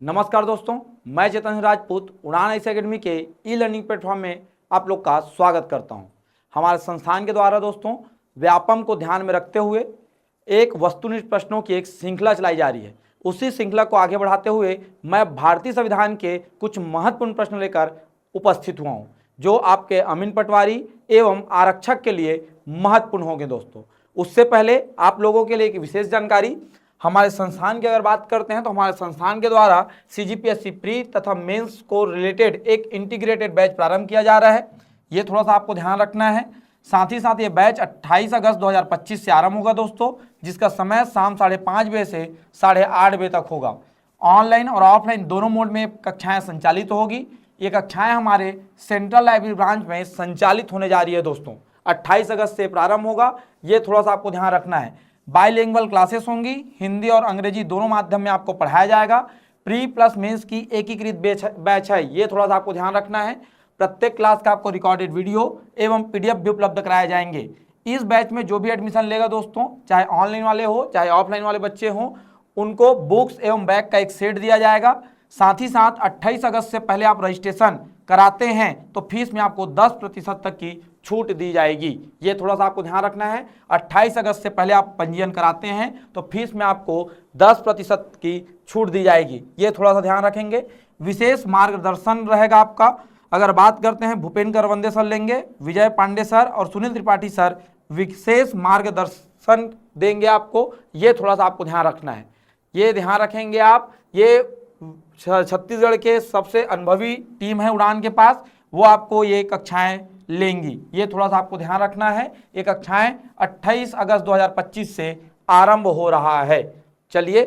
नमस्कार दोस्तों, मैं चेतन राजपूत उड़ान ऐसी अकेडमी के ई लर्निंग प्लेटफॉर्म में आप लोग का स्वागत करता हूं। हमारे संस्थान के द्वारा दोस्तों व्यापम को ध्यान में रखते हुए एक वस्तुनिष्ठ प्रश्नों की एक श्रृंखला चलाई जा रही है। उसी श्रृंखला को आगे बढ़ाते हुए मैं भारतीय संविधान के कुछ महत्वपूर्ण प्रश्न लेकर उपस्थित हुआ हूँ, जो आपके अमीन पटवारी एवं आरक्षक के लिए महत्वपूर्ण होंगे। दोस्तों, उससे पहले आप लोगों के लिए एक विशेष जानकारी, हमारे संस्थान की अगर बात करते हैं तो हमारे संस्थान के द्वारा सीजीपीएससी प्री तथा मेंस को रिलेटेड एक इंटीग्रेटेड बैच प्रारंभ किया जा रहा है। ये थोड़ा सा आपको ध्यान रखना है। साथ ही साथ ये बैच 28 अगस्त 2025 से आरंभ होगा दोस्तों, जिसका समय शाम 5:30 बजे से 8:30 बजे तक होगा। ऑनलाइन और ऑफलाइन दोनों मोड में कक्षाएं संचालित होगी। ये कक्षाएं हमारे सेंट्रल लाइब्रेरी ब्रांच में संचालित होने जा रही है दोस्तों। 28 अगस्त से प्रारंभ होगा, ये थोड़ा सा आपको ध्यान रखना है। बाईलिंगुअल क्लासेस होंगी, हिंदी और अंग्रेजी दोनों माध्यम में आपको पढ़ाया जाएगा। प्री प्लस मेंस की एकीकृत बैच है, ये थोड़ा सा आपको ध्यान रखना है। प्रत्येक क्लास का आपको रिकॉर्डेड वीडियो एवं पीडीएफ भी उपलब्ध कराए जाएंगे। इस बैच में जो भी एडमिशन लेगा दोस्तों, चाहे ऑनलाइन वाले हो चाहे ऑफलाइन वाले बच्चे हों, उनको बुक्स एवं बैग का एक सेट दिया जाएगा। साथ ही साथ 28 अगस्त से पहले आप रजिस्ट्रेशन कराते हैं तो फीस में आपको 10% तक की छूट दी जाएगी। ये थोड़ा सा आपको ध्यान रखना है। 28 अगस्त से पहले आप पंजीयन कराते हैं तो फीस में आपको 10% की छूट दी जाएगी। ये थोड़ा सा ध्यान रखेंगे। विशेष मार्गदर्शन रहेगा आपका। अगर बात करते हैं, भूपेंद्र करवंदे सर लेंगे, विजय पांडे सर और सुनील त्रिपाठी सर विशेष मार्गदर्शन देंगे आपको। ये थोड़ा सा आपको ध्यान रखना है। ये ध्यान रखेंगे आप। ये छत्तीसगढ़ के सबसे अनुभवी टीम है उड़ान के पास, वो आपको ये कक्षाएं लेंगी। ये थोड़ा सा आपको ध्यान रखना है। ये कक्षाएं 28 अगस्त 2025 से आरंभ हो रहा है। चलिए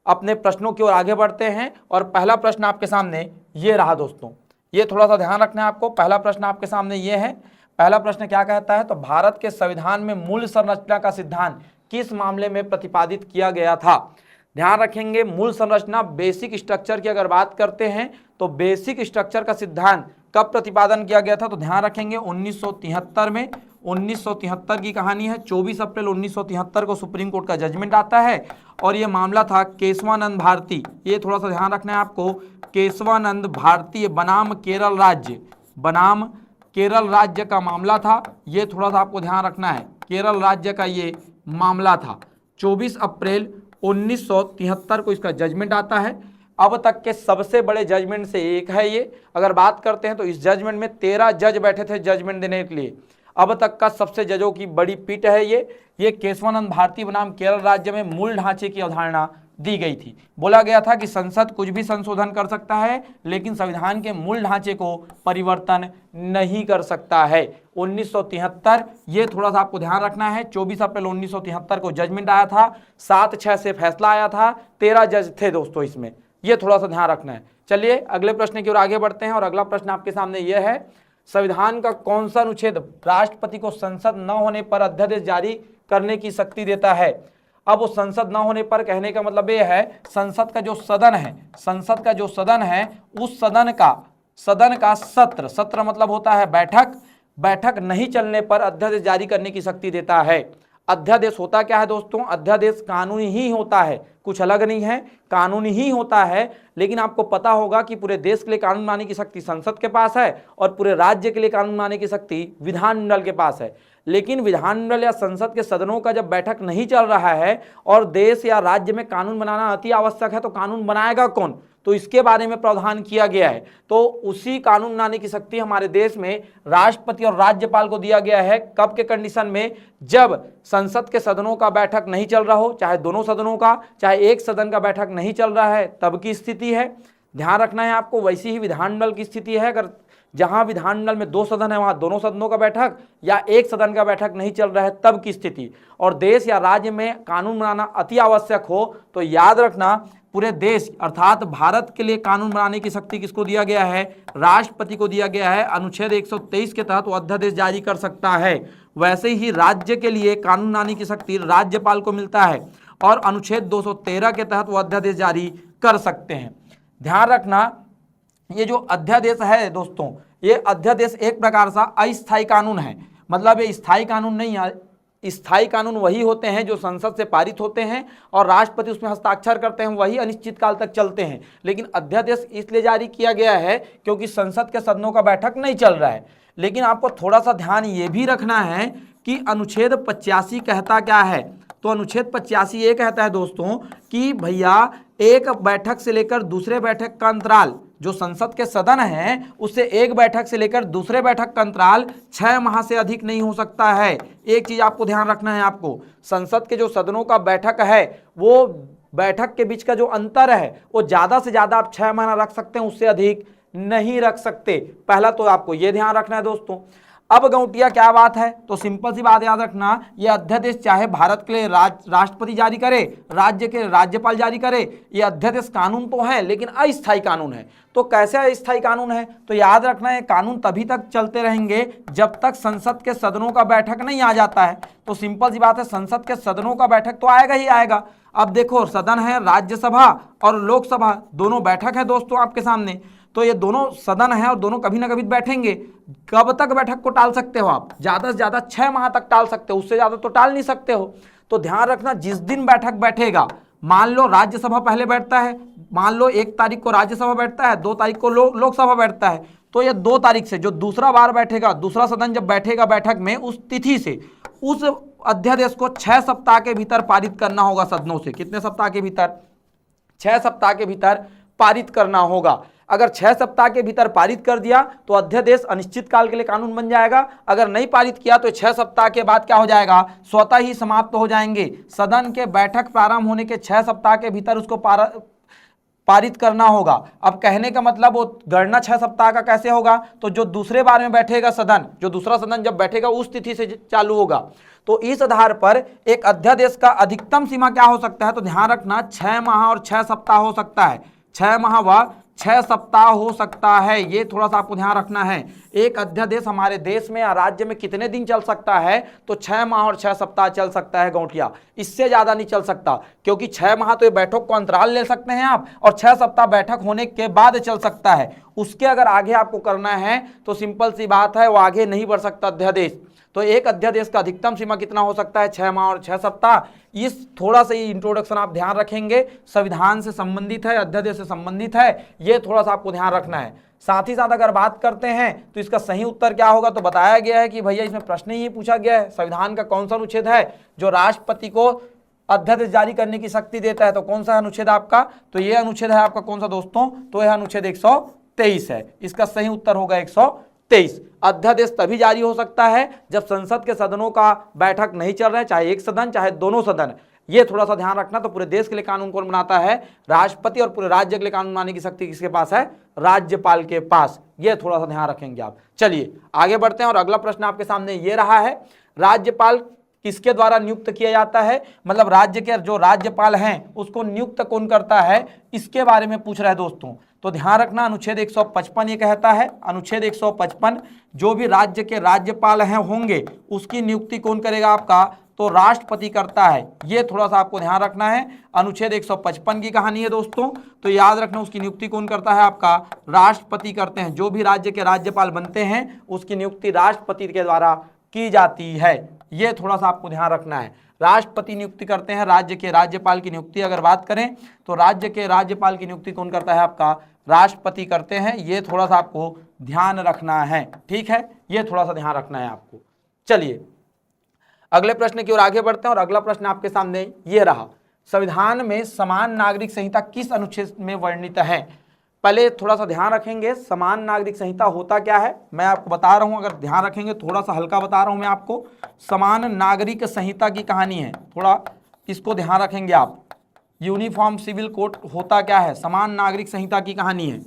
अपने प्रश्नों की ओर आगे बढ़ते हैं और पहला प्रश्न आपके सामने ये रहा दोस्तों। ये थोड़ा सा ध्यान रखना है आपको। पहला प्रश्न आपके सामने ये है। पहला प्रश्न क्या कहता है, तो भारत के संविधान में मूल संरचना का सिद्धांत किस मामले में प्रतिपादित किया गया था। ध्यान रखेंगे, मूल संरचना बेसिक स्ट्रक्चर की अगर बात करते हैं तो बेसिक स्ट्रक्चर का सिद्धांत कब प्रतिपादन किया गया था, तो ध्यान रखेंगे 1973 में। 1973 की कहानी है। 24 अप्रैल 1973 को सुप्रीम कोर्ट का जजमेंट आता है और ये मामला था केशवानंद भारती। ये थोड़ा सा ध्यान रखना है आपको। केशवानंद भारती बनाम केरल राज्य, बनाम केरल राज्य का मामला था। ये थोड़ा सा आपको ध्यान रखना है। केरल राज्य का ये मामला था। 24 अप्रैल 1973 को इसका जजमेंट आता है। अब तक के सबसे बड़े जजमेंट से एक है ये। अगर बात करते हैं तो इस जजमेंट में 13 जज बैठे थे जजमेंट देने के लिए। अब तक का सबसे जजों की बड़ी पीठ है ये केशवानंद भारती बनाम केरल राज्य में मूल ढांचे की अवधारणा दी गई थी। बोला गया था कि संसद कुछ भी संशोधन कर सकता है लेकिन संविधान के मूल ढांचे को परिवर्तन नहीं कर सकता है। 1973, ये थोड़ा सा आपको ध्यान रखना है। 24 अप्रैल 1973 को जजमेंट आया था। 7-6 से फैसला आया था। 13 जज थे दोस्तों इसमें। ये थोड़ा सा ध्यान रखना है। चलिए अगले प्रश्न की ओर आगे बढ़ते हैं और अगला प्रश्न आपके सामने यह है, संविधान का कौन सा अनुच्छेद राष्ट्रपति को संसद न होने पर अध्यादेश जारी करने की शक्ति देता है। अब वो संसद न होने पर कहने का मतलब ये है, संसद का जो सदन है, संसद का जो सदन है, उस सदन का सत्र मतलब होता है बैठक नहीं चलने पर अध्यादेश जारी करने की शक्ति देता है। अध्यादेश होता क्या है दोस्तों, अध्यादेश कानूनी ही होता है, कुछ अलग नहीं है, कानूनी ही होता है। लेकिन आपको पता होगा कि पूरे देश के लिए कानून बनाने की शक्ति संसद के पास है और पूरे राज्य के लिए कानून बनाने की शक्ति विधानमंडल के पास है। लेकिन विधानमंडल या संसद के सदनों का जब बैठक नहीं चल रहा है और देश या राज्य में कानून बनाना अति आवश्यक है, तो कानून बनाएगा कौन, तो इसके बारे में प्रावधान किया गया है। तो उसी कानून बनाने की शक्ति हमारे देश में राष्ट्रपति और राज्यपाल को दिया गया है। कब के कंडीशन में, जब संसद के सदनों का बैठक नहीं चल रहा हो, चाहे दोनों सदनों का, चाहे एक सदन का बैठक नहीं चल रहा है, तब की स्थिति है। ध्यान रखना है आपको। वैसी ही विधानमंडल की स्थिति है, अगर जहां विधानमंडल में 2 सदन है वहां दोनों सदनों का बैठक या एक सदन का बैठक नहीं चल रहा है, तब की स्थिति। और देश या राज्य में कानून बनाना अति आवश्यक हो तो याद रखना, पूरे देश अर्थात भारत के लिए कानून बनाने की शक्ति किसको दिया गया है, राष्ट्रपति को दिया गया है। अनुच्छेद 123 के तहत वो अध्यादेश जारी कर सकता है। वैसे ही राज्य के लिए कानून बनाने की शक्ति राज्यपाल को मिलता है और अनुच्छेद 213 के तहत वो अध्यादेश जारी कर सकते हैं। ध्यान रखना, ये जो अध्यादेश है दोस्तों, ये अध्यादेश एक प्रकार सा अस्थायी कानून है। मतलब ये स्थायी कानून नहीं है, स्थायी कानून वही होते हैं जो संसद से पारित होते हैं और राष्ट्रपति उसमें हस्ताक्षर करते हैं, वही अनिश्चित काल तक चलते हैं। लेकिन अध्यादेश इसलिए जारी किया गया है क्योंकि संसद के सदनों का बैठक नहीं चल रहा है। लेकिन आपको थोड़ा सा ध्यान ये भी रखना है कि अनुच्छेद 85 कहता क्या है। तो अनुच्छेद 85 ये कहता है दोस्तों कि भैया एक बैठक से लेकर दूसरे बैठक का अंतराल, जो संसद के सदन है उससे एक बैठक से लेकर दूसरे बैठक का अंतराल 6 माह से अधिक नहीं हो सकता है। एक चीज आपको ध्यान रखना है, आपको संसद के जो सदनों का बैठक है वो बैठक के बीच का जो अंतर है वो ज्यादा से ज्यादा आप 6 महीना रख सकते हैं, उससे अधिक नहीं रख सकते। पहला तो आपको ये ध्यान रखना है दोस्तों। अब गौटिया क्या बात है, तो सिंपल सी बात याद रखना, ये अध्यादेश चाहे भारत के लिए राष्ट्रपति जारी करे, राज्य के राज्यपाल जारी करे, ये अध्यादेश कानून तो है लेकिन अस्थायी कानून है। तो कैसे अस्थायी कानून है, तो याद रखना है कानून तभी तक चलते रहेंगे जब तक संसद के सदनों का बैठक नहीं आ जाता है। तो सिंपल सी बात है, संसद के सदनों का बैठक तो आएगा ही आएगा। अब देखो सदन है राज्यसभा और लोकसभा, दोनों बैठक है दोस्तों आपके सामने। तो ये दोनों सदन है और दोनों कभी ना कभी बैठेंगे। कब तक बैठक को टाल सकते हो आप, ज्यादा से ज्यादा 6 माह तक टाल सकते हो, उससे ज्यादा तो टाल नहीं सकते हो। तो ध्यान रखना जिस दिन बैठक बैठेगा, मान लो राज्यसभा पहले बैठता है, मान लो 1 तारीख को राज्यसभा बैठता है, 2 तारीख को लोकसभा बैठता है, तो ये 2 तारीख से जो दूसरा बार बैठेगा, दूसरा सदन जब बैठेगा बैठक में, उस तिथि से उस अध्यादेश को 6 सप्ताह के भीतर पारित करना होगा सदनों से। कितने सप्ताह के भीतर, 6 सप्ताह के भीतर पारित करना होगा। अगर 6 सप्ताह के भीतर पारित कर दिया तो अध्यादेश अनिश्चित काल के लिए कानून बन जाएगा। अगर नहीं पारित किया तो 6 सप्ताह के बाद क्या हो जाएगा, स्वतः ही समाप्त हो जाएंगे। सदन के बैठक प्रारंभ होने के 6 सप्ताह के भीतर उसको पारित करना होगा। अब कहने का मतलब वो गणना 6 सप्ताह का कैसे होगा, तो जो दूसरे बार में बैठेगा सदन, जो दूसरा सदन जब बैठेगा उस तिथि से चालू होगा। तो इस आधार पर एक अध्यादेश का अधिकतम सीमा क्या हो सकता है, तो ध्यान रखना 6 माह और 6 सप्ताह हो सकता है। 6 माह व 6 सप्ताह हो सकता है, ये थोड़ा सा आपको ध्यान रखना है। एक अध्यादेश हमारे देश में या राज्य में कितने दिन चल सकता है, तो 6 माह और 6 सप्ताह चल सकता है गौटिया, इससे ज्यादा नहीं चल सकता। क्योंकि 6 माह तो ये बैठक को अंतराल ले सकते हैं आप, और 6 सप्ताह बैठक होने के बाद चल सकता है। उसके अगर आगे आपको करना है तो सिंपल सी बात है, वो आगे नहीं बढ़ सकता अध्यादेश। तो एक अध्यादेश का अधिकतम सीमा कितना हो सकता है, 6 माह और 6 सप्ताह। इस थोड़ा सा ये इंट्रोडक्शन आप ध्यान रखेंगे, संविधान से संबंधित है, अध्यादेश से संबंधित है, ये थोड़ा सा आपको ध्यान रखना है। साथ ही साथ अगर बात करते हैं तो इसका सही उत्तर क्या होगा, तो बताया गया है कि भैया इसमें प्रश्न ही पूछा गया है संविधान का कौन सा अनुच्छेद है जो राष्ट्रपति को अध्यादेश जारी करने की शक्ति देता है। तो कौन सा अनुच्छेद आपका, तो ये अनुच्छेद है आपका कौन सा दोस्तों, तो यह अनुच्छेद 123 है। इसका सही उत्तर होगा 123। अध्यादेश तभी जारी हो सकता है जब संसद के सदनों का बैठक नहीं चल रहा है, चाहे एक सदन चाहे दोनों सदन। ये थोड़ा सा ध्यान रखना। तो पूरे देश के लिए कानून कौन बनाता है, राष्ट्रपति, और पूरे राज्य के लिए कानून बनाने की शक्ति किसके पास है, राज्यपाल के पास। ये थोड़ा सा ध्यान रखेंगे आप। चलिए आगे बढ़ते हैं और अगला प्रश्न आपके सामने ये रहा है, राज्यपाल किसके द्वारा नियुक्त किया जाता है, मतलब राज्य के जो राज्यपाल हैं उसको नियुक्त कौन करता है, इसके बारे में पूछ रहा है दोस्तों। तो ध्यान रखना अनुच्छेद 155 ये कहता है, अनुच्छेद 155 जो भी राज्य के राज्यपाल हैं होंगे उसकी नियुक्ति कौन करेगा आपका, तो राष्ट्रपति करता है। ये थोड़ा सा आपको ध्यान रखना है। अनुच्छेद 155 की कहानी है दोस्तों, तो याद रखना उसकी नियुक्ति कौन करता है आपका, राष्ट्रपति करते हैं। जो भी राज्य के राज्यपाल बनते हैं उसकी नियुक्ति राष्ट्रपति के द्वारा की जाती है। ये थोड़ा सा आपको ध्यान रखना है, राष्ट्रपति नियुक्ति करते हैं। राज्य के राज्यपाल की नियुक्ति अगर बात करें तो राज्य के राज्यपाल की नियुक्ति कौन करता है आपका, राष्ट्रपति करते हैं। ये थोड़ा सा आपको ध्यान रखना है, ठीक है, ये थोड़ा सा ध्यान रखना है आपको। चलिए अगले प्रश्न की ओर आगे बढ़ते हैं और अगला प्रश्न आपके सामने ये रहा, संविधान में समान नागरिक संहिता किस अनुच्छेद में वर्णित है। पहले थोड़ा सा ध्यान रखेंगे, समान नागरिक संहिता होता क्या है, मैं आपको बता रहा हूं, अगर ध्यान रखेंगे, थोड़ा सा हल्का बता रहा हूं मैं आपको। समान नागरिक संहिता की कहानी है, थोड़ा इसको ध्यान रखेंगे आप। यूनिफॉर्म सिविल कोड होता क्या है, समान नागरिक संहिता की कहानी है।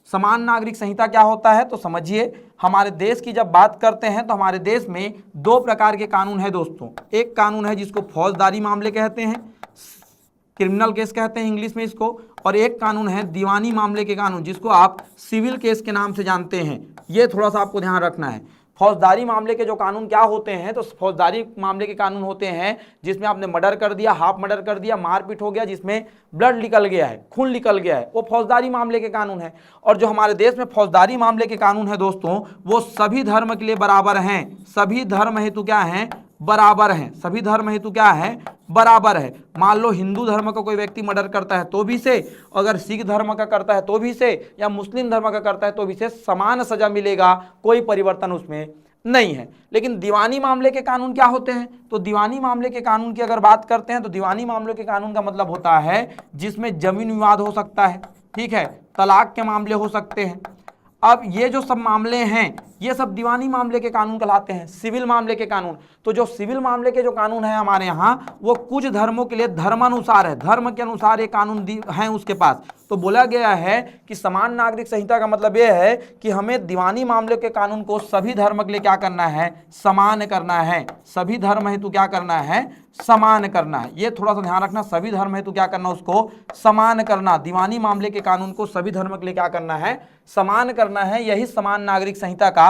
समान नागरिक संहिता क्या होता है, तो समझिए हमारे देश की जब बात करते हैं तो हमारे देश में 2 प्रकार के कानून है दोस्तों। एक कानून है जिसको फौजदारी मामले कहते हैं, क्रिमिनल केस कहते हैं इंग्लिश में इसको, और एक कानून है दीवानी मामले के कानून जिसको आप सिविल केस के नाम से जानते हैं। ये थोड़ा सा आपको ध्यान रखना है। फौजदारी मामले के जो कानून क्या होते हैं, तो फौजदारी मामले के कानून होते हैं जिसमें आपने मर्डर कर दिया, हाफ मर्डर कर दिया, मारपीट हो गया, जिसमें ब्लड निकल गया है, खून निकल गया है, वो फौजदारी मामले के कानून है। और जो हमारे देश में फौजदारी मामले के कानून है दोस्तों, वो सभी धर्म के लिए बराबर हैं, सभी धर्म हेतु क्या हैं, बराबर हैं, सभी धर्म हेतु क्या है, बराबर है। मान लो हिंदू धर्म का कोई व्यक्ति मर्डर करता है तो भी से, अगर सिख धर्म का करता है तो भी से, या मुस्लिम धर्म का करता है तो भी से समान सजा मिलेगा, कोई परिवर्तन उसमें नहीं है। लेकिन दीवानी मामले के कानून क्या होते हैं, तो दीवानी मामले के कानून की अगर बात करते हैं तो दीवानी मामलों के कानून का मतलब होता है जिसमें जमीन विवाद हो सकता है, ठीक है, तलाक के मामले हो सकते हैं। अब ये जो सब मामले हैं ये सब दीवानी मामले के कानून कहलाते हैं। सिविल मामले के कानून, तो जो सिविल मामले के जो कानून है हमारे यहाँ वो कुछ धर्मों के लिए धर्मानुसार है, धर्म के अनुसार ये कानून हैं उसके पास। तो बोला गया है कि समान नागरिक संहिता का मतलब ये है कि हमें दीवानी मामले के कानून को सभी धर्म के लिए क्या करना है, समान करना है, सभी धर्म हेतु क्या करना है, समान करना है। ये थोड़ा सा ध्यान रखना, सभी धर्म हेतु क्या करना, उसको समान करना, दीवानी मामले के कानून को सभी धर्म के लिए क्या करना है, समान करना है। यही समान नागरिक संहिता का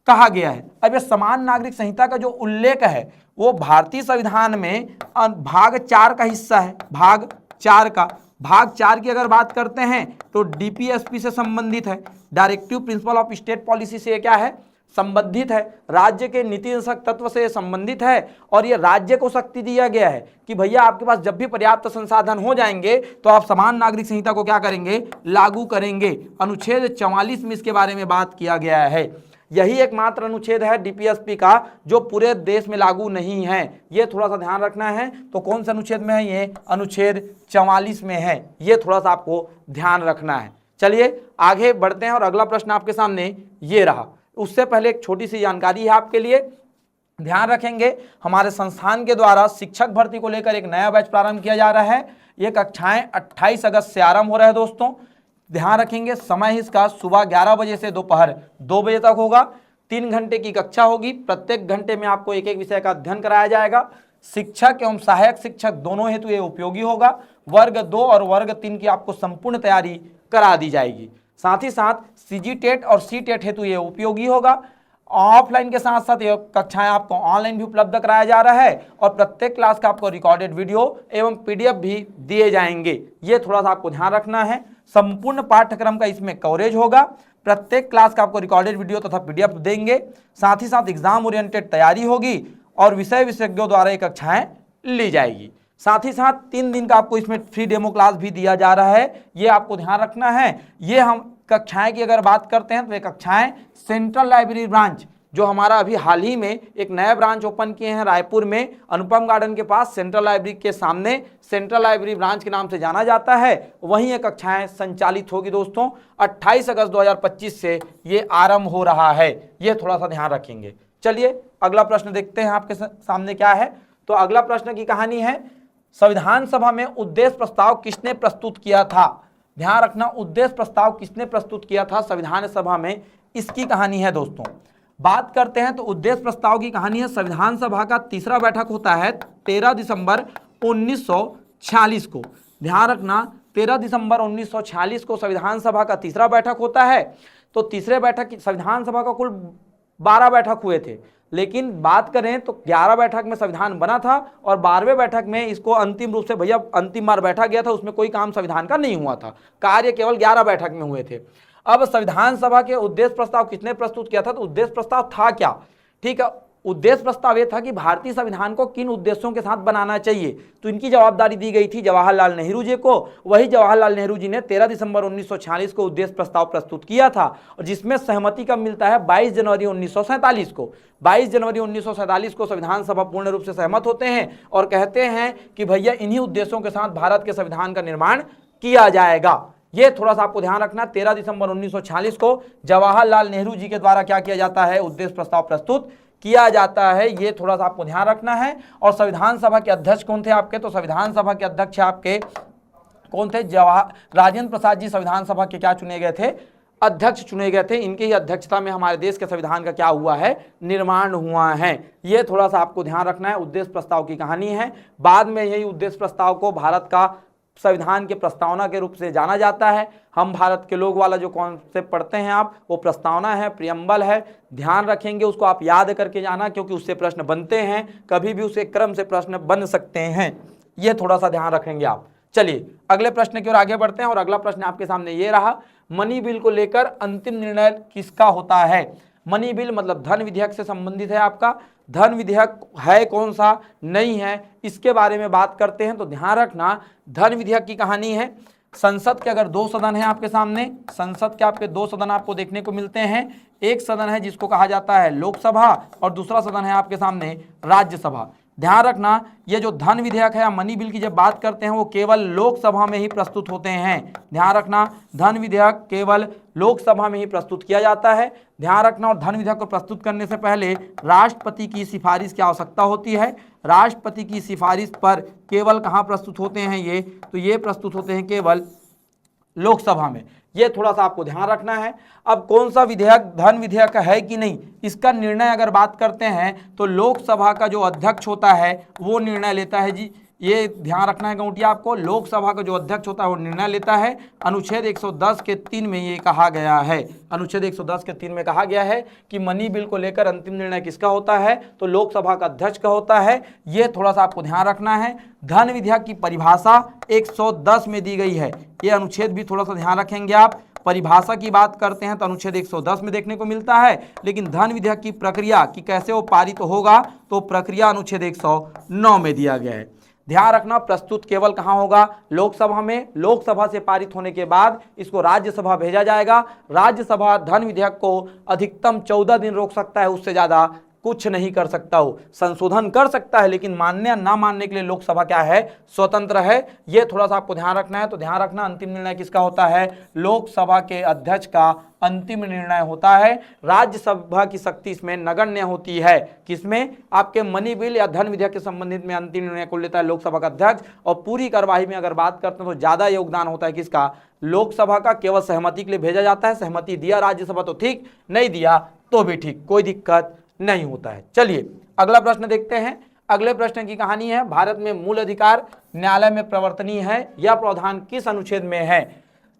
कहा गया है। अब ये समान नागरिक संहिता का जो उल्लेख है वो भारतीय संविधान में भाग 4 का हिस्सा है, भाग 4 का। भाग 4 की अगर बात करते हैं तो डीपीएसपी से संबंधित है, directive principle of state policy से क्या है, संबंधित है, राज्य के नीति निदेशक तत्व से संबंधित है। और ये राज्य को शक्ति दिया गया है कि भैया आपके पास जब भी पर्याप्त संसाधन हो जाएंगे तो आप समान नागरिक संहिता को क्या करेंगे, लागू करेंगे। अनुच्छेद 44 में इसके बारे में बात किया गया है। यही एकमात्र अनुच्छेद है डीपीएसपी का जो पूरे देश में लागू नहीं है, ये थोड़ा सा ध्यान रखना है। तो कौन से अनुच्छेद में है, ये अनुच्छेद 44 में है, ये थोड़ा सा आपको ध्यान रखना है। चलिए आगे बढ़ते हैं और अगला प्रश्न आपके सामने ये रहा। उससे पहले एक छोटी सी जानकारी है आपके लिए, ध्यान रखेंगे हमारे संस्थान के द्वारा शिक्षक भर्ती को लेकर एक नया बैच प्रारंभ किया जा रहा है। ये कक्षाएं 28 अगस्त से आरंभ हो रहा है दोस्तों, ध्यान रखेंगे। समय इसका सुबह 11 बजे से दोपहर 2 बजे तक होगा। 3 घंटे की कक्षा होगी, प्रत्येक घंटे में आपको एक एक विषय का अध्ययन कराया जाएगा। शिक्षक एवं सहायक शिक्षक दोनों हेतु ये उपयोगी होगा। वर्ग 2 और वर्ग 3 की आपको संपूर्ण तैयारी करा दी जाएगी। साथ ही साथ सीजीटेट और सीटेट हेतु ये उपयोगी होगा। ऑफलाइन के साथ साथ ये कक्षाएं आपको ऑनलाइन भी उपलब्ध कराया जा रहा है और प्रत्येक क्लास का आपको रिकॉर्डेड वीडियो एवं पीडीएफ भी दिए जाएंगे। ये थोड़ा सा आपको ध्यान रखना है। संपूर्ण पाठ्यक्रम का इसमें कवरेज होगा, प्रत्येक क्लास का आपको रिकॉर्डेड वीडियो तथा पीडीएफ देंगे। साथ ही साथ एग्जाम ओरिएंटेड तैयारी होगी और विषय विशेषज्ञों द्वारा ये कक्षाएं ली जाएगी। साथ ही साथ 3 दिन का आपको इसमें फ्री डेमो क्लास भी दिया जा रहा है, ये आपको ध्यान रखना है। ये हम कक्षाएं की अगर बात करते हैं तो ये कक्षाएं सेंट्रल लाइब्रेरी ब्रांच जो हमारा अभी हाल ही में एक नया ब्रांच ओपन किए हैं रायपुर में, अनुपम गार्डन के पास, सेंट्रल लाइब्रेरी के सामने सेंट्रल लाइब्रेरी ब्रांच के नाम से जाना जाता है, वहीं ये कक्षाएं संचालित होगी दोस्तों। 28 अगस्त 2025 से ये आरंभ हो रहा है, ये थोड़ा सा ध्यान रखेंगे। चलिए अगला प्रश्न देखते हैं आपके सामने क्या है। तो अगला प्रश्न की कहानी है, संविधान सभा में उद्देश्य प्रस्ताव किसने प्रस्तुत किया था। ध्यान रखना, उद्देश्य प्रस्ताव किसने प्रस्तुत किया था संविधान सभा में, इसकी कहानी है दोस्तों। बात करते हैं तो उद्देश्य प्रस्ताव की कहानी है, संविधान सभा का तीसरा बैठक होता है 13 दिसंबर 1946 को। ध्यान रखना 13 दिसंबर 1946 को संविधान सभा का तीसरा बैठक होता है। तो तीसरे बैठक संविधान सभा का कुल 12 बैठक हुए थे, लेकिन बात करें तो 11 बैठक में संविधान बना था और 12वें बैठक में इसको अंतिम रूप से भैया अंतिम बार बैठा गया था, उसमें कोई काम संविधान का नहीं हुआ था, कार्य केवल 11 बैठक में हुए थे। अब संविधान सभा के उद्देश्य प्रस्ताव किसने प्रस्तुत किया था, तो उद्देश्य प्रस्ताव था क्या, ठीक है, उद्देश्य प्रस्ताव यह था कि भारतीय संविधान को किन उद्देश्यों के साथ बनाना चाहिए। तो इनकी जवाबदारी दी गई थी जवाहरलाल नेहरू जी को। वही जवाहरलाल नेहरू जी ने 13 दिसंबर 1946 को उद्देश्य प्रस्ताव प्रस्तुत किया था और जिसमें सहमति कब मिलता है, 22 जनवरी 1947 को। 22 जनवरी 1947 को संविधान सभा पूर्ण रूप से सहमत होते हैं और कहते हैं कि भैया इन्हीं उद्देश्यों के साथ भारत के संविधान का निर्माण किया जाएगा। ये थोड़ा सा आपको ध्यान रखना, 13 दिसंबर 1946 को जवाहरलाल नेहरू जी के द्वारा क्या किया जाता है, उद्देश्य प्रस्ताव प्रस्तुत किया जाता है, ये थोड़ा सा आपको ध्यान रखना है। और संविधान सभा के अध्यक्ष कौन थे आपके, तो संविधान सभा के अध्यक्ष आपके कौन थे, राजेंद्र प्रसाद जी संविधान सभा के क्या चुने गए थे, अध्यक्ष चुने गए थे। इनकी ही अध्यक्षता में हमारे देश के संविधान का क्या हुआ है, निर्माण हुआ है। ये थोड़ा सा आपको ध्यान रखना है, उद्देश्य प्रस्ताव की कहानी है। बाद में यही उद्देश्य प्रस्ताव को भारत का संविधान के प्रस्तावना के रूप से जाना जाता है। हम भारत के लोग वाला जो कॉन्सेप्ट पढ़ते हैं आप, वो प्रस्तावना है, प्रियम्बल है, ध्यान रखेंगे, उसको आप याद करके जाना क्योंकि उससे प्रश्न बनते हैं, कभी भी उसे क्रम से प्रश्न बन सकते हैं, ये थोड़ा सा ध्यान रखेंगे आप। चलिए अगले प्रश्न की ओर आगे बढ़ते हैं और अगला प्रश्न आपके सामने ये रहा, मनी बिल को लेकर अंतिम निर्णय किसका होता है। मनी बिल मतलब धन विधेयक से संबंधित है आपका। धन विधेयक है कौन सा, नहीं है, इसके बारे में बात करते हैं। तो ध्यान रखना धन विधेयक की कहानी है, संसद के अगर 2 सदन है आपके सामने, संसद के आपके 2 सदन आपको देखने को मिलते हैं। एक सदन है जिसको कहा जाता है लोकसभा और दूसरा सदन है आपके सामने राज्यसभा। ध्यान रखना ये जो धन विधेयक है या मनी बिल की जब बात करते हैं वो केवल लोकसभा में ही प्रस्तुत होते हैं। ध्यान रखना धन विधेयक केवल लोकसभा में ही प्रस्तुत किया जाता है। ध्यान रखना और धन विधेयक को प्रस्तुत करने से पहले राष्ट्रपति की सिफारिश की आवश्यकता होती है। राष्ट्रपति की सिफारिश पर केवल कहाँ प्रस्तुत होते हैं ये, तो ये प्रस्तुत होते हैं केवल लोकसभा में। ये थोड़ा सा आपको ध्यान रखना है। अब कौन सा विधेयक धन विधेयक है कि नहीं, इसका निर्णय अगर बात करते हैं तो लोकसभा का जो अध्यक्ष होता है वो निर्णय लेता है जी। ये ध्यान रखना है गौटिया आपको, लोकसभा का जो अध्यक्ष होता है वो निर्णय लेता है। अनुच्छेद 110 के 3 में ये कहा गया है, अनुच्छेद 110 के 3 में कहा गया है कि मनी बिल को लेकर अंतिम निर्णय किसका होता है, तो लोकसभा का अध्यक्ष का होता है। ये थोड़ा सा आपको ध्यान रखना है। धन विधेयक की परिभाषा 110 में दी गई है, ये अनुच्छेद भी थोड़ा सा ध्यान रखेंगे आप। परिभाषा की बात करते हैं तो अनुच्छेद 110 में देखने को मिलता है, लेकिन धन विधेयक की प्रक्रिया कि कैसे वो पारित होगा तो प्रक्रिया अनुच्छेद 109 में दिया गया है। ध्यान रखना प्रस्तुत केवल कहाँ होगा, लोकसभा में। लोकसभा से पारित होने के बाद इसको राज्यसभा भेजा जाएगा। राज्यसभा धन विधेयक को अधिकतम 14 दिन रोक सकता है, उससे ज़्यादा कुछ नहीं कर सकता हो। संशोधन कर सकता है लेकिन मानने या ना मानने के लिए लोकसभा क्या है, स्वतंत्र है। ये थोड़ा सा आपको ध्यान रखना है। तो ध्यान रखना अंतिम निर्णय किसका होता है, लोकसभा के अध्यक्ष का अंतिम निर्णय होता है। राज्यसभा की शक्ति इसमें नगण्य होती है। किसमें, आपके मनी बिल या धन विधेयक के संबंधित में अंतिम निर्णय को लेता है लोकसभा का अध्यक्ष। और पूरी कार्यवाही में अगर बात करते हैं तो ज्यादा योगदान होता है किसका, लोकसभा का। केवल सहमति के लिए भेजा जाता है, सहमति दिया राज्यसभा तो ठीक, नहीं दिया तो भी ठीक, कोई दिक्कत नहीं होता है। चलिए अगला प्रश्न देखते हैं। अगले प्रश्न की कहानी है, भारत में मूल अधिकार न्यायालय में प्रवर्तनीय है, यह प्रावधान किस अनुच्छेद में है।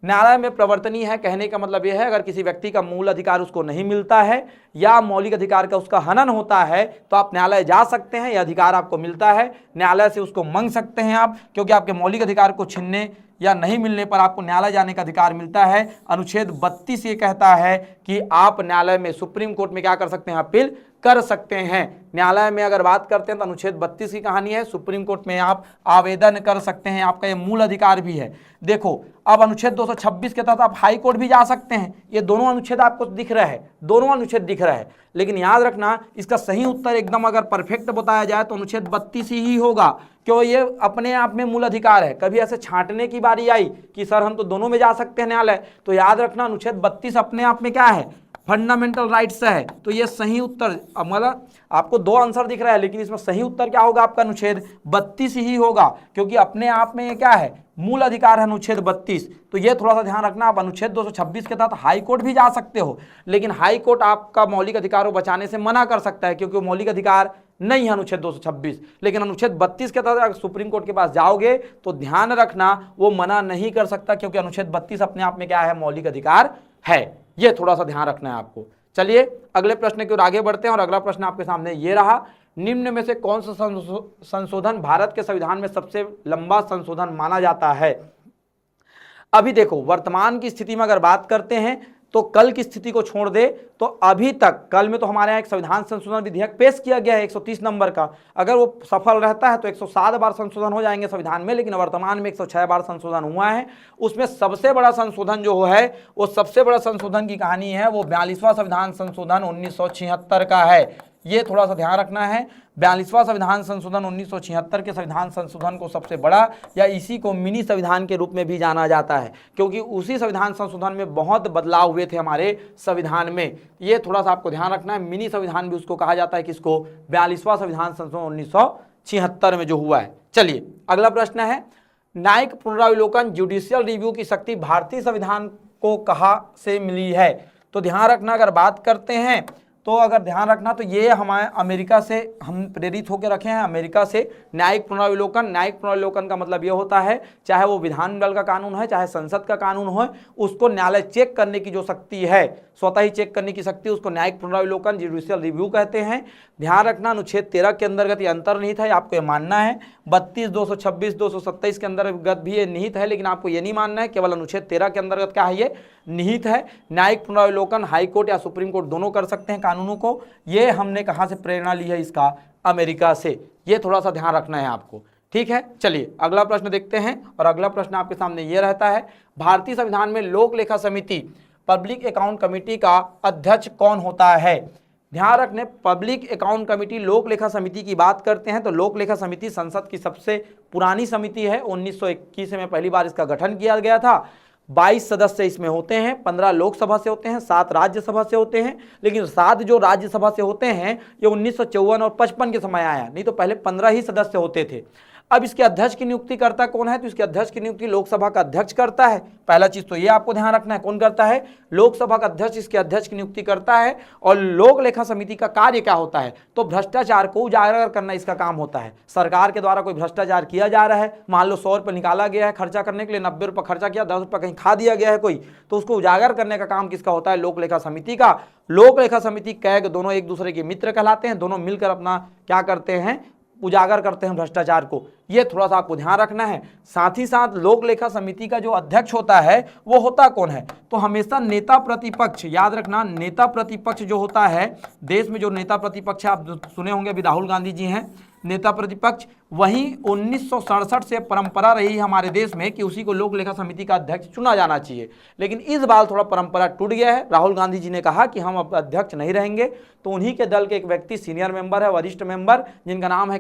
न्यायालय में प्रवर्तनीय है कहने का मतलब यह है अगर किसी व्यक्ति का मूल अधिकार उसको नहीं मिलता है या मौलिक अधिकार का उसका हनन होता है तो आप न्यायालय जा सकते हैं, यह अधिकार आपको मिलता है। न्यायालय से उसको मांग सकते हैं आप, क्योंकि आपके मौलिक अधिकार को छीनने या नहीं मिलने पर आपको न्यायालय जाने का अधिकार मिलता है। अनुच्छेद 32 ये कहता है कि आप न्यायालय में, सुप्रीम कोर्ट में क्या कर सकते हैं, अपील कर सकते हैं। न्यायालय में अगर बात करते हैं तो अनुच्छेद 32 की कहानी है, सुप्रीम कोर्ट में आप आवेदन कर सकते हैं, आपका ये मूल अधिकार भी है। देखो अब अनुच्छेद 226 के तहत आप हाई कोर्ट भी जा सकते हैं। ये दोनों अनुच्छेद आपको दिख रहा है, दोनों अनुच्छेद दिख रहा है, लेकिन याद रखना इसका सही उत्तर एकदम अगर परफेक्ट बताया जाए तो अनुच्छेद 32 ही होगा, क्यों ये अपने आप में मूल अधिकार है। कभी ऐसे छांटने की बारी आई कि सर हम तो दोनों में जा सकते हैं न्यायालय, तो याद रखना अनुच्छेद 32 अपने आप में क्या है, फंडामेंटल राइट्स है। तो ये सही उत्तर, मतलब आपको 2 आंसर दिख रहा है लेकिन इसमें सही उत्तर क्या होगा, आपका अनुच्छेद 32 ही होगा, क्योंकि अपने आप में ये क्या है, मूल अधिकार है अनुच्छेद 32। तो ये थोड़ा सा ध्यान रखना। आप अनुच्छेद 226 के तहत हाई कोर्ट भी जा सकते हो, लेकिन हाई कोर्ट आपका मौलिक अधिकारों बचाने से मना कर सकता है, क्योंकि वो मौलिक अधिकार नहीं है अनुच्छेद 226। लेकिन अनुच्छेद 32 के तहत अगर सुप्रीम कोर्ट के पास जाओगे तो ध्यान रखना वो मना नहीं कर सकता, क्योंकि अनुच्छेद 32 अपने आप में क्या है, मौलिक अधिकार है। ये थोड़ा सा ध्यान रखना है आपको। चलिए अगले प्रश्न की ओर आगे बढ़ते हैं और अगला प्रश्न आपके सामने ये रहा, निम्न में से कौन सा संशोधन भारत के संविधान में सबसे लंबा संशोधन माना जाता है। अभी देखो वर्तमान की स्थिति में अगर बात करते हैं तो कल की स्थिति को छोड़ दे तो अभी तक, कल में तो हमारे यहाँ एक संविधान संशोधन विधेयक पेश किया गया है 130 नंबर का, अगर वो सफल रहता है तो 107 बार संशोधन हो जाएंगे संविधान में, लेकिन वर्तमान में 106 बार संशोधन हुआ है। उसमें सबसे बड़ा संशोधन जो है, वो सबसे बड़ा संशोधन की कहानी है वो 42वां संविधान संशोधन 1976 का है। ये थोड़ा सा ध्यान रखना है। 42वां संविधान संशोधन 1976 के संविधान संशोधन को सबसे बड़ा या इसी को मिनी संविधान के रूप में भी जाना जाता है, क्योंकि उसी संविधान संशोधन में बहुत बदलाव हुए थे हमारे संविधान में। ये थोड़ा सा आपको ध्यान रखना है। मिनी संविधान भी उसको कहा जाता है, किसको, 42वां संविधान संशोधन 1976 में जो हुआ है। चलिए अगला प्रश्न है, न्यायिक पुनरावलोकन जुडिशियल रिव्यू की शक्ति भारतीय संविधान को कहाँ से मिली है। तो ध्यान रखना अगर बात करते हैं तो अगर ध्यान रखना तो ये हमारे अमेरिका से हम प्रेरित होकर रखे हैं, अमेरिका से। न्यायिक पुनरावलोकन, न्यायिक पुनरावलोकन का मतलब ये होता है चाहे वो विधानमंडल का कानून है चाहे संसद का कानून हो, उसको न्यायालय चेक करने की जो शक्ति है, स्वतः ही चेक करने की शक्ति, उसको न्यायिक पुनरावलोकन जुडिशियल रिव्यू कहते हैं। ध्यान रखना अनुच्छेद 13 के अंतर्गत ये अंतर्निहित है, आपको ये मानना है। 32, 226, 227 के अंतर्गत भी ये निहित है, लेकिन आपको ये नहीं मानना है, केवल अनुच्छेद 13 के अंतर्गत क्या है, ये निहित है। न्यायिक पुनरावलोकन हाई कोर्ट या सुप्रीम कोर्ट दोनों कर सकते हैं कानूनों को। ये हमने कहाँ से प्रेरणा ली है इसका? अमेरिका से। ये थोड़ा सा ध्यान रखना है आपको, ठीक है। चलिए अगला प्रश्न देखते हैं, और अगला प्रश्न आपके सामने ये रहता है, भारतीय संविधान में लोक लेखा समिति पब्लिक अकाउंट कमेटी का अध्यक्ष कौन होता है? ध्यान रखने, पब्लिक अकाउंट कमेटी लोक लेखा समिति की बात करते हैं तो लोक लेखा समिति संसद की सबसे पुरानी समिति है। 1921 में पहली बार इसका गठन किया गया था। 22 सदस्य इसमें होते हैं, 15 लोकसभा से होते हैं, 7 राज्यसभा से होते हैं। लेकिन 7 जो राज्यसभा से होते हैं ये 1954 और 55 के समय आया, नहीं तो पहले 15 ही सदस्य होते थे। अब इसके अध्यक्ष की नियुक्ति करता कौन है? तो इसके अध्यक्ष की नियुक्ति लोकसभा का अध्यक्ष करता है। पहला चीज तो ये आपको ध्यान रखना है, कौन करता है? लोकसभा का अध्यक्ष इसके अध्यक्ष की नियुक्ति करता है। और लोक लेखा समिति का कार्य क्या होता है? तो भ्रष्टाचार को उजागर करना इसका काम होता है। सरकार के द्वारा कोई भ्रष्टाचार किया जा रहा है, मान लो 100 रुपये निकाला गया है खर्चा करने के लिए, 90 रुपये खर्चा किया, 10 रुपये कहीं खा दिया गया है कोई, तो उसको उजागर करने का काम किसका होता है? लोक लेखा समिति का। लोक लेखा समिति कैग दोनों एक दूसरे के मित्र कहलाते हैं, दोनों मिलकर अपना क्या करते हैं? उजागर करते हैं भ्रष्टाचार को। ये थोड़ा सा आपको ध्यान रखना है। साथ ही साथ लोक लेखा समिति का जो अध्यक्ष होता है वो होता कौन है? तो हमेशा नेता प्रतिपक्ष, याद रखना, नेता प्रतिपक्ष जो होता है देश में, जो नेता प्रतिपक्ष है आप सुने होंगे, अभी राहुल गांधी जी हैं नेता प्रतिपक्ष। वहीं 1967 से परंपरा रही हमारे देश में कि उसी को लोक लेखा समिति का अध्यक्ष चुना जाना चाहिए। लेकिन इस बार थोड़ा परंपरा टूट गया है। राहुल गांधी जी ने कहा कि हम अब अध्यक्ष नहीं रहेंगे, तो उन्हीं के दल के एक व्यक्ति सीनियर मेंबर है, वरिष्ठ मेंबर, जिनका नाम है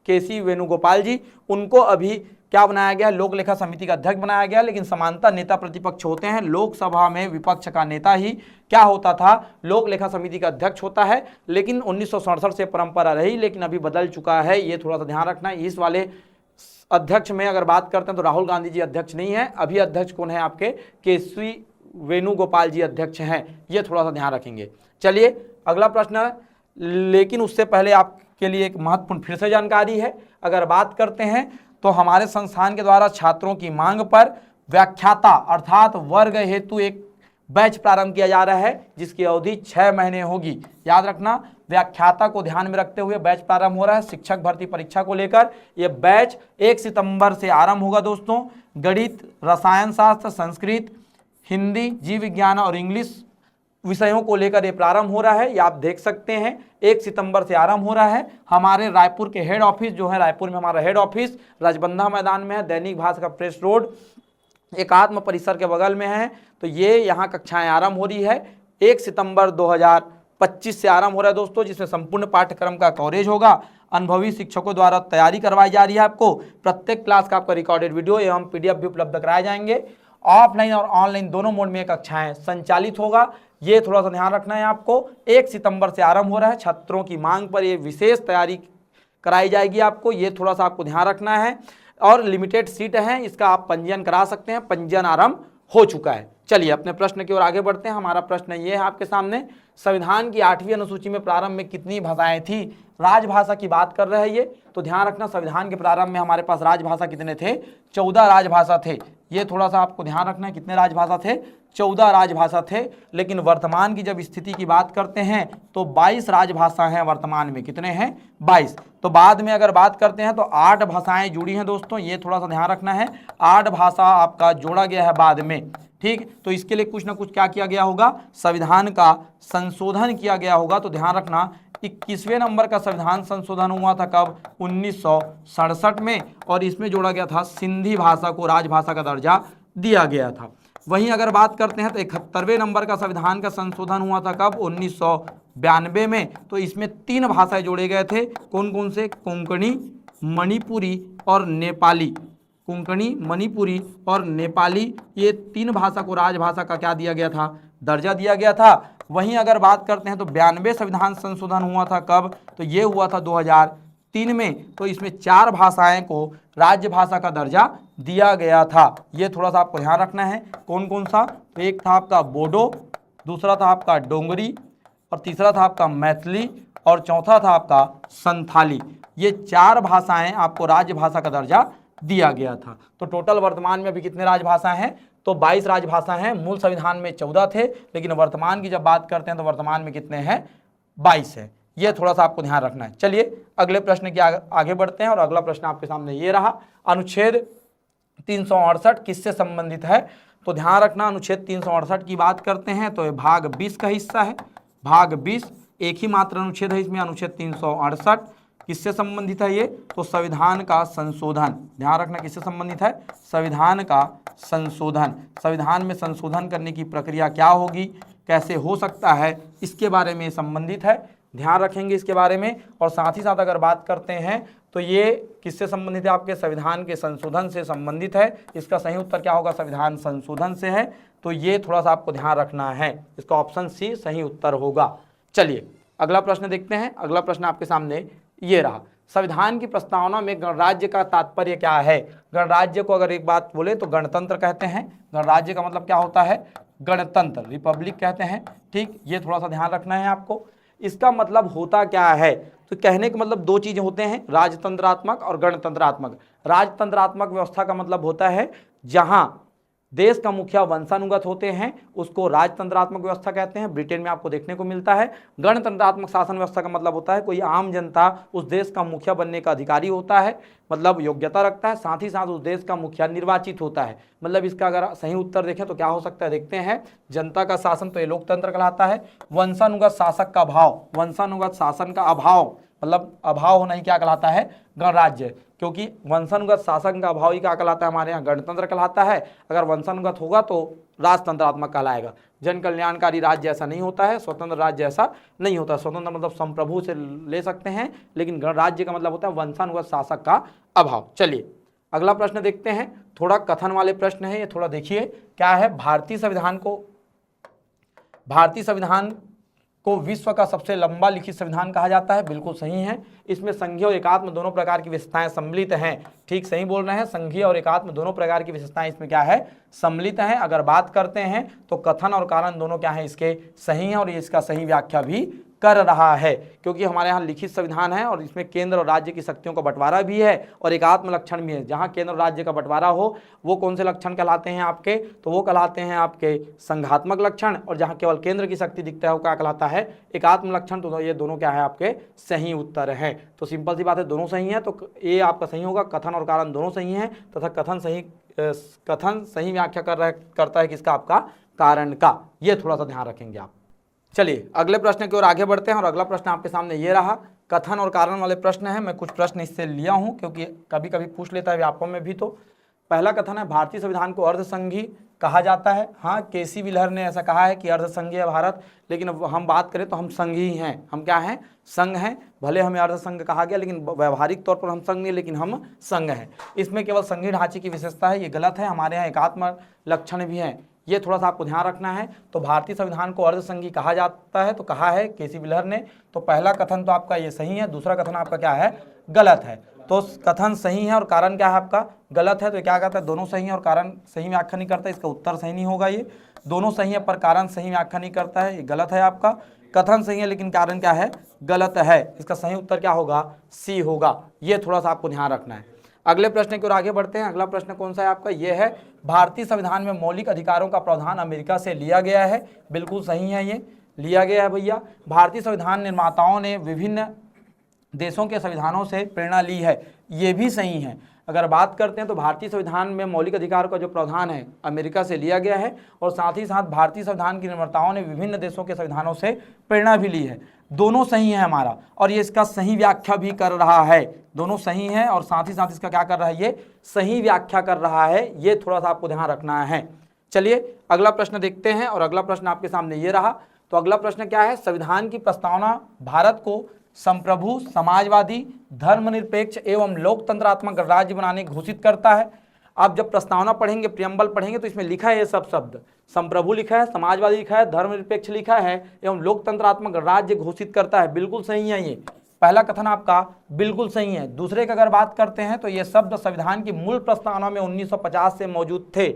केसी वेणुगोपाल जी, उनको अभी क्या बनाया गया? लोक लेखा समिति का अध्यक्ष बनाया गया। लेकिन समानता नेता प्रतिपक्ष होते हैं, लोकसभा में विपक्ष का नेता ही क्या होता था? लोक लेखा समिति का अध्यक्ष होता है। लेकिन 1967 से परंपरा रही, लेकिन अभी बदल चुका है, ये थोड़ा सा ध्यान रखना है। इस वाले अध्यक्ष में अगर बात करते हैं तो राहुल गांधी जी अध्यक्ष नहीं है, अभी अध्यक्ष कौन है आपके? केसी वेणुगोपाल जी अध्यक्ष हैं, ये थोड़ा सा ध्यान रखेंगे। चलिए अगला प्रश्न है, लेकिन उससे पहले आपके लिए एक महत्वपूर्ण फिर से जानकारी है। अगर बात करते हैं तो हमारे संस्थान के द्वारा छात्रों की मांग पर व्याख्याता अर्थात वर्ग हेतु एक बैच प्रारंभ किया जा रहा है, जिसकी अवधि 6 महीने होगी। याद रखना, व्याख्याता को ध्यान में रखते हुए बैच प्रारंभ हो रहा है शिक्षक भर्ती परीक्षा को लेकर। यह बैच 1 सितंबर से आरंभ होगा दोस्तों। गणित, रसायन शास्त्र, संस्कृत, हिंदी, जीव विज्ञान और इंग्लिश विषयों को लेकर ये प्रारंभ हो रहा है। ये आप देख सकते हैं 1 सितंबर से आरंभ हो रहा है। हमारे रायपुर के हेड ऑफिस जो है, रायपुर में हमारा हेड ऑफिस राजबंधा मैदान में है, दैनिक भास्कर प्रेस रोड एकात्म परिसर के बगल में है। तो ये यहाँ कक्षाएं आरंभ हो रही है 1 सितंबर 2025 से आरंभ हो रहा है दोस्तों, जिसमें संपूर्ण पाठ्यक्रम का कवरेज होगा। अनुभवी शिक्षकों द्वारा तैयारी करवाई जा रही है। आपको प्रत्येक क्लास का आपका रिकॉर्डेड वीडियो एवं PDF भी उपलब्ध कराए जाएंगे। ऑफलाइन और ऑनलाइन दोनों मोड में कक्षाएं संचालित होगा। ये थोड़ा सा ध्यान रखना है आपको। 1 सितंबर से आरंभ हो रहा है। छात्रों की मांग पर ये विशेष तैयारी कराई जाएगी आपको, ये थोड़ा सा आपको ध्यान रखना है। और लिमिटेड सीट है, इसका आप पंजीयन करा सकते हैं, पंजीयन आरंभ हो चुका है। चलिए अपने प्रश्न की ओर आगे बढ़ते हैं। हमारा प्रश्न ये है आपके सामने, संविधान की 8वीं अनुसूची में प्रारंभ में कितनी भाषाएं थी? राजभाषा की बात कर रहे हैं ये, तो ध्यान रखना संविधान के प्रारंभ में हमारे पास राजभाषा कितने थे? 14 राजभाषा थे। ये थोड़ा सा आपको ध्यान रखना है, कितने राजभाषा थे? 14 राजभाषा थे। लेकिन वर्तमान की जब स्थिति की बात करते हैं तो 22 राजभाषा हैं वर्तमान में। कितने हैं? 22। तो बाद में अगर बात करते हैं तो 8 भाषाएं जुड़ी हैं दोस्तों, ये थोड़ा सा ध्यान रखना है। 8 भाषा आपका जोड़ा गया है बाद में, ठीक। तो इसके लिए कुछ ना कुछ क्या किया गया होगा? संविधान का संशोधन किया गया होगा। तो ध्यान रखना 21वें नंबर का संविधान संशोधन हुआ था कब? 1967 में, और इसमें जोड़ा गया था सिंधी भाषा को राजभाषा का दर्जा दिया गया था। वहीं अगर बात करते हैं तो 71वें नंबर का संविधान का संशोधन हुआ था कब? 1992 में। तो इसमें 3 भाषाएं जोड़े गए थे। कौन कौन से? कोंकणी, मणिपुरी और नेपाली। कोंकणी, मणिपुरी और नेपाली, ये 3 भाषा को राजभाषा का क्या दिया गया था? दर्जा दिया गया था। वहीं अगर बात करते हैं तो 92 संविधान संशोधन हुआ था कब? तो ये हुआ था 2003 में। तो इसमें 4 भाषाएं को राजभाषा का दर्जा दिया गया था। ये थोड़ा सा आपको ध्यान रखना है। कौन कौन सा? तो एक था आपका बोडो, दूसरा था आपका डोंगरी, और तीसरा था आपका मैथिली, और चौथा था आपका संथाली। ये 4 भाषाएं आपको राजभाषा का दर्जा दिया गया था। तो टोटल वर्तमान में अभी कितने राजभाषा हैं? तो 22 राजभाषा हैं। मूल संविधान में 14 थे, लेकिन वर्तमान की जब बात करते हैं तो वर्तमान में कितने हैं? 22 है। ये थोड़ा सा आपको ध्यान रखना है। चलिए अगले प्रश्न की आगे बढ़ते हैं, और अगला प्रश्न आपके सामने ये रहा। अनुच्छेद 368 किससे संबंधित है? तो ध्यान रखना, अनुच्छेद 368 की बात करते हैं तो ये भाग 20 का हिस्सा है। भाग 20 एक ही मात्र अनुच्छेद है इसमें, अनुच्छेद 368 किससे संबंधित है ये? तो संविधान का संशोधन। ध्यान रखना किससे संबंधित है? संविधान का संशोधन। संविधान में संशोधन करने की प्रक्रिया क्या होगी, कैसे हो सकता है, इसके बारे में संबंधित है, ध्यान रखेंगे इसके बारे में। और साथ ही साथ अगर बात करते हैं तो ये किससे संबंधित है? आपके संविधान के संशोधन से संबंधित है। इसका सही उत्तर क्या होगा? संविधान संशोधन से है। तो ये थोड़ा सा आपको ध्यान रखना है, इसका ऑप्शन सी सही उत्तर होगा। चलिए अगला प्रश्न देखते हैं। अगला प्रश्न आपके सामने ये रहा, संविधान की प्रस्तावना में गणराज्य का तात्पर्य क्या है? गणराज्य को अगर एक बात बोले तो गणतंत्र कहते हैं। गणराज्य का मतलब क्या होता है? गणतंत्र, रिपब्लिक कहते हैं। ठीक, ये थोड़ा सा ध्यान रखना है आपको। इसका मतलब होता क्या है? तो कहने का मतलब दो चीजें होते हैं, राजतंत्रात्मक और गणतंत्रात्मक। राजतंत्रात्मक व्यवस्था का मतलब होता है जहां देश का मुखिया वंशानुगत होते हैं, उसको राजतंत्रात्मक व्यवस्था कहते हैं। ब्रिटेन में आपको देखने को मिलता है। गणतंत्रात्मक शासन व्यवस्था का मतलब होता है कोई आम जनता उस देश का मुखिया बनने का अधिकारी होता है, मतलब योग्यता रखता है, साथ ही साथ उस देश का मुखिया निर्वाचित होता है। मतलब इसका अगर सही उत्तर देखें तो क्या हो सकता है, देखते हैं। जनता का शासन तो ये लोकतंत्र कहलाता है। वंशानुगत शासक का अभाव, वंशानुगत शासन का अभाव मतलब अभाव होना ही क्या कहलाता है? गणराज्य। क्योंकि वंशानुगत शासन का अभाव ही क्या कहलाता है? हमारे यहाँ गणतंत्र कहलाता है। अगर वंशानुगत होगा तो राजतंत्रात्मक कहलाएगा। जन कल्याणकारी राज्य ऐसा नहीं होता है, स्वतंत्र राज्य ऐसा नहीं होता। स्वतंत्र मतलब संप्रभु से ले सकते हैं, लेकिन गणराज्य का मतलब होता है वंशानुगत शासक का अभाव। चलिए अगला प्रश्न देखते हैं। थोड़ा कथन वाले प्रश्न है ये, थोड़ा देखिए क्या है। भारतीय संविधान को विश्व का सबसे लंबा लिखित संविधान कहा जाता है। बिल्कुल सही है। इसमें संघीय और एकात्म दोनों प्रकार की विशेषताएं सम्मिलित हैं। ठीक सही बोल रहे हैं, संघीय और एकात्म दोनों प्रकार की विशेषताएं इसमें क्या है? सम्मिलित हैं। अगर बात करते हैं तो कथन और कारण दोनों क्या है? इसके सही हैं और ये इसका सही व्याख्या भी कर रहा है, क्योंकि हमारे यहाँ लिखित संविधान है और इसमें केंद्र और राज्य की शक्तियों का बंटवारा भी है और एकात्म लक्षण भी है। जहाँ केंद्र और राज्य का बंटवारा हो वो कौन से लक्षण कहलाते हैं आपके? तो वो कहलाते हैं आपके संघात्मक लक्षण। और जहाँ केवल केंद्र की शक्ति दिखता है वो क्या कहलाता है? एकात्म लक्षण। तो ये दोनों क्या है? आपके सही उत्तर है। तो सिंपल सी बात है, दोनों सही है, तो ये आपका सही होगा। कथन और कारण दोनों सही हैं तथा कथन सही व्याख्या करता है किसका? आपका कारण का। ये थोड़ा सा ध्यान रखेंगे आप। चलिए अगले प्रश्न की ओर आगे बढ़ते हैं और अगला प्रश्न आपके सामने ये रहा। कथन और कारण वाले प्रश्न है। मैं कुछ प्रश्न इससे लिया हूं क्योंकि कभी कभी पूछ लेता है व्यापम में भी। तो पहला कथन है, भारतीय संविधान को अर्धसंघी कहा जाता है। हाँ, केसी विलहर ने ऐसा कहा है कि अर्धसंघीय है भारत, लेकिन हम बात करें तो हम संघी हैं। हम क्या हैं? संघ हैं। भले हमें अर्धसंघ कहा गया लेकिन व्यवहारिक तौर पर हम संघ नहीं, लेकिन हम संघ हैं। इसमें केवल संघीय ढांचे की विशेषता है, ये गलत है। हमारे यहाँ एकात्म लक्षण भी हैं, ये थोड़ा सा आपको ध्यान रखना है। तो भारतीय संविधान को अर्धसंघी कहा जाता है, तो कहा है केसी विलहर ने। तो पहला कथन तो आपका ये सही है, दूसरा कथन आपका क्या है? गलत है। तो कथन सही है और कारण क्या है आपका? गलत है। तो क्या कहता है? दोनों सही है और कारण सही व्याख्या नहीं करता, इसका उत्तर सही नहीं होगा। ये दोनों सही है पर कारण सही व्याख्या नहीं करता है, ये गलत है आपका। कथन सही है लेकिन कारण क्या है? गलत है। इसका सही उत्तर क्या होगा? सी होगा। ये थोड़ा सा आपको ध्यान रखना है। अगले प्रश्न की ओर आगे बढ़ते हैं। अगला प्रश्न कौन सा है आपका? ये है, भारतीय संविधान में मौलिक अधिकारों का प्रावधान अमेरिका से लिया गया है। बिल्कुल सही है, ये लिया गया है भैया। भारतीय संविधान निर्माताओं ने विभिन्न देशों के संविधानों से प्रेरणा ली है, ये भी सही है। अगर बात करते हैं तो भारतीय संविधान में मौलिक अधिकारों का जो प्रावधान है अमेरिका से लिया गया है और साथ ही साथ भारतीय संविधान के निर्माताओं ने विभिन्न देशों के संविधानों से प्रेरणा भी ली है। दोनों सही है हमारा, और ये इसका सही व्याख्या भी कर रहा है। दोनों सही है और साथ ही साथ इसका क्या कर रहा है? ये सही व्याख्या कर रहा है। ये थोड़ा सा आपको ध्यान रखना है। चलिए अगला प्रश्न देखते हैं और अगला प्रश्न आपके सामने ये रहा। तो अगला प्रश्न क्या है? संविधान की प्रस्तावना भारत को संप्रभु, समाजवादी, धर्मनिरपेक्ष एवं लोकतंत्रात्मक राज्य बनाने घोषित करता है। आप जब प्रस्तावना पढ़ेंगे, प्रियम्बल पढ़ेंगे तो इसमें लिखा है ये सब शब्द, संप्रभु लिखा है, समाजवादी लिखा है, धर्मनिरपेक्ष लिखा है एवं लोकतंत्रात्मक राज्य घोषित करता है। बिल्कुल सही है। ये पहला कथन आपका बिल्कुल सही है। दूसरे की अगर बात करते हैं तो ये शब्द संविधान की मूल प्रस्तावना में 1950 से मौजूद थे।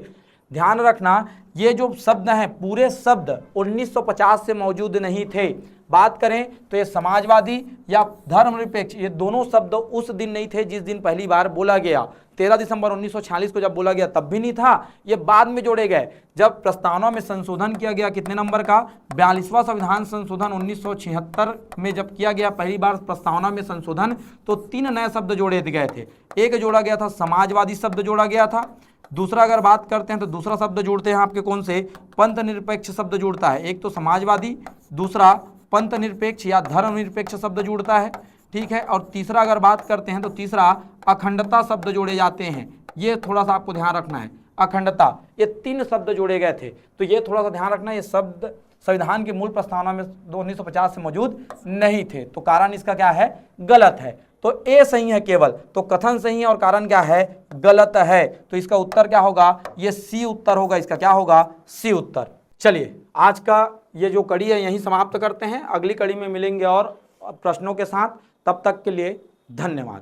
ध्यान रखना ये जो शब्द हैं पूरे शब्द 1950 से मौजूद नहीं थे। बात करें तो ये समाजवादी या धर्मनिरपेक्ष, ये दोनों शब्द उस दिन नहीं थे जिस दिन पहली बार बोला गया। 13 दिसंबर 1946 को जब बोला गया तब भी नहीं था, ये बाद में जोड़े गए जब प्रस्तावना में संशोधन किया गया। कितने नंबर का? 42वां संविधान संशोधन 1976 में जब किया गया पहली बार प्रस्तावना में संशोधन, तो 3 नए शब्द जोड़े गए थे। एक जोड़ा गया था समाजवादी शब्द जोड़ा गया था। दूसरा अगर बात करते हैं तो दूसरा शब्द जोड़ते हैं आपके कौन से? पंथ निरपेक्ष शब्द जुड़ता है। एक तो समाजवादी, दूसरा पंथ निरपेक्ष या धर्मनिरपेक्ष शब्द जुड़ता है, ठीक है। और तीसरा अगर बात करते हैं तो तीसरा अखंडता शब्द जोड़े जाते हैं। ये थोड़ा सा आपको ध्यान रखना है, अखंडता, ये 3 शब्द जोड़े गए थे। तो ये थोड़ा सा ध्यान रखना, ये शब्द संविधान की मूल प्रस्तावना में 1950 से मौजूद नहीं थे। तो कारण इसका क्या है? गलत है। तो ए सही है केवल, तो कथन सही है और कारण क्या है? गलत है। तो इसका उत्तर क्या होगा? ये सी उत्तर होगा। इसका क्या होगा? सी उत्तर। चलिए आज का ये जो कड़ी है यहीं समाप्त करते हैं। अगली कड़ी में मिलेंगे और प्रश्नों के साथ। तब तक के लिए धन्यवाद।